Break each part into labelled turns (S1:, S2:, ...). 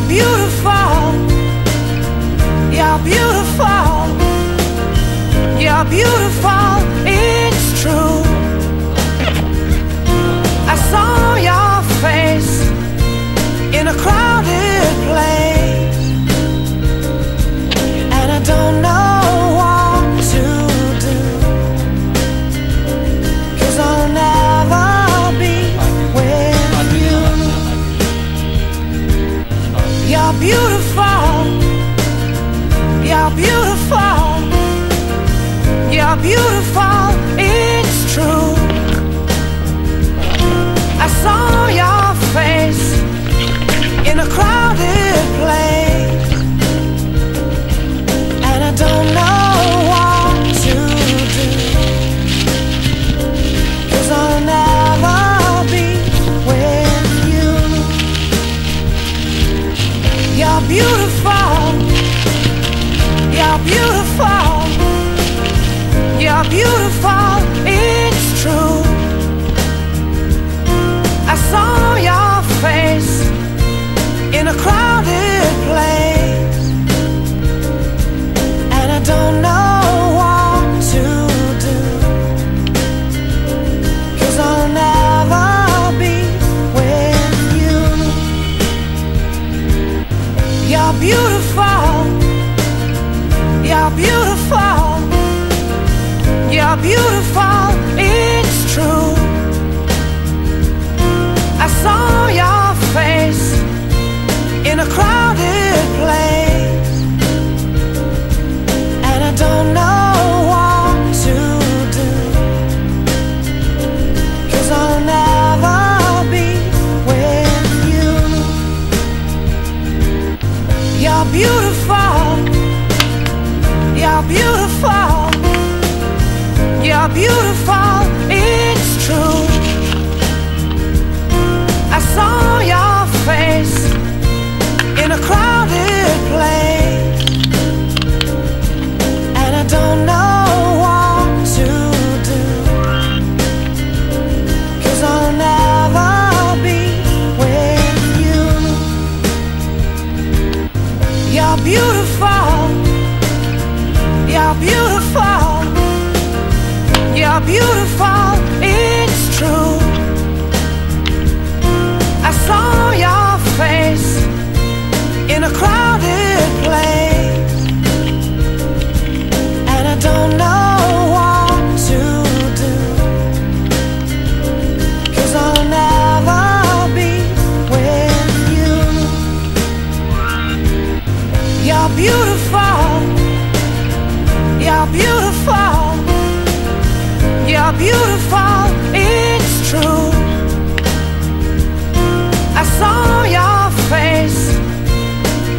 S1: beautiful, you're beautiful, you're beautiful, it's true. I saw your face in a crowded place, and I don't know what to do, 'cause I'll never be with you. You're beautiful, you're beautiful, you're beautiful, it's true. I saw your face in a crowded place, and I don't know what to do, 'cause I'll never be with you. You're beautiful, you're beautiful, you're beautiful, it's true. I saw your face in a crowded place, and I don't know what to do, 'cause I'll never be with you. You're beautiful, you're beautiful, you're beautiful, it's true. I saw your face in a crowded place, and I don't know what to do, 'cause I'll never be with you. You're beautiful, you're beautiful, you're beautiful, it's true. I saw your face in a crowded place, and I don't know what to do, 'cause I'll never be with you. You're beautiful, you're beautiful, you're beautiful, it's true. I saw your face in a crowded place, and I don't know what to do, 'cause I'll never be with you. You're beautiful, you're beautiful, you're beautiful, it's true. I saw your face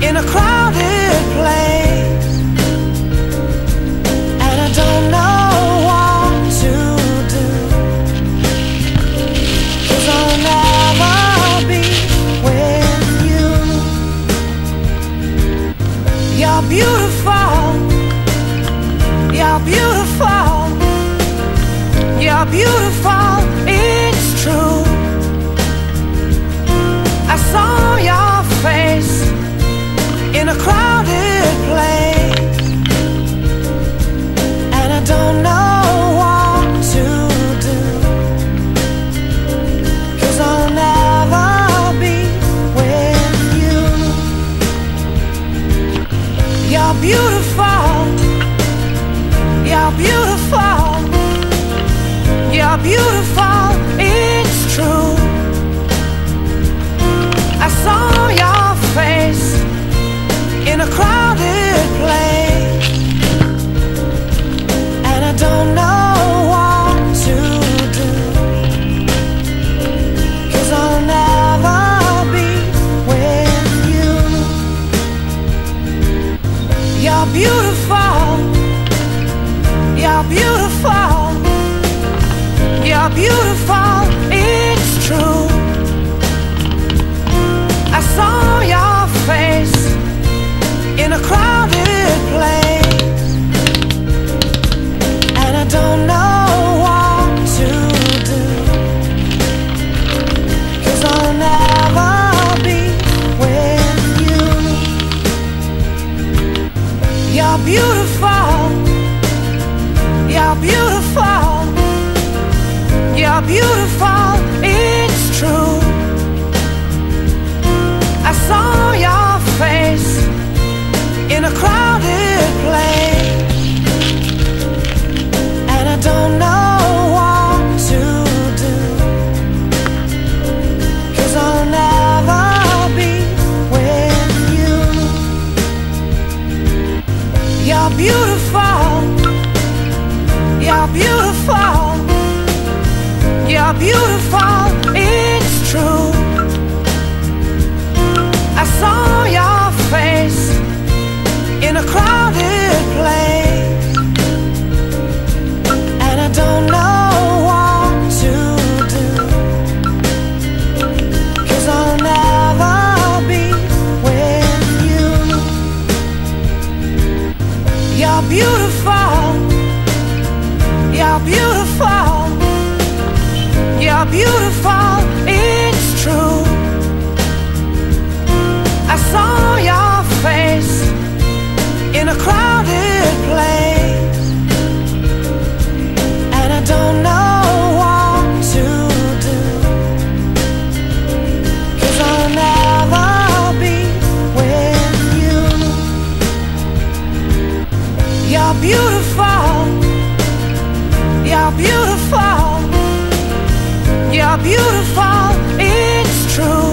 S1: in a crowded place, and I don't know what to do, 'cause I'll never be with you. You're beautiful, you're beautiful, you're beautiful, it's true. I saw your face in a crowded place, and I don't know what to do, 'cause I'll never be with you. You're beautiful, you're beautiful, you're beautiful, it's true. I saw your face in a crowded place, and I don't know what to do, 'cause I'll never be with you. You're beautiful, you're beautiful, you're beautiful, it's true. You're beautiful, you're beautiful, it's true. I saw your face in a crowded place, and I don't know what to do, 'cause I'll never be with you. You're beautiful, you're beautiful, you're beautiful, it's true. I saw your face in a crowded place, and I don't know what to do, 'cause I'll never be with you. You're beautiful, you're beautiful, you're beautiful, it's true. I saw your face in a crowded place, and I don't know what to do, 'cause I'll never be with you. You're beautiful, you're beautiful, you're beautiful, it's true.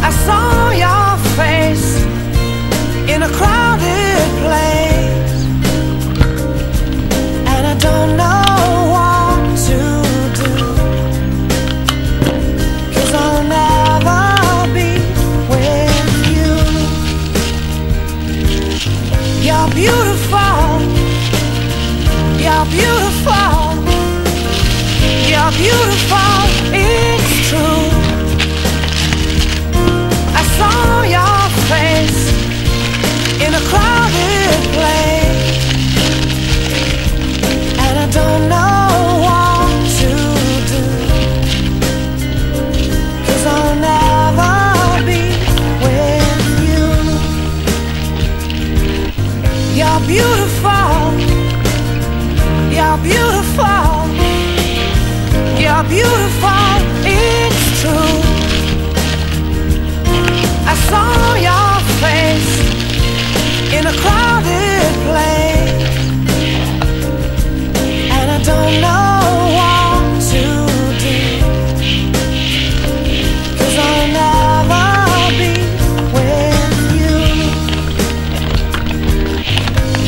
S1: I saw your face in a crowded place, and I don't know what to do, 'cause I'll never be with you. You're beautiful, you're beautiful, you're beautiful, it's true. I saw your face in a crowded place, and I don't know what to do, 'cause I'll never be with you. You're beautiful, you're beautiful, you're beautiful, it's true. I saw your face in a crowded place, and I don't know what to do, 'cause I'll never be with you.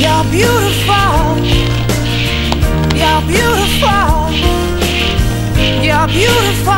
S1: You're beautiful, you're beautiful, you're beautiful,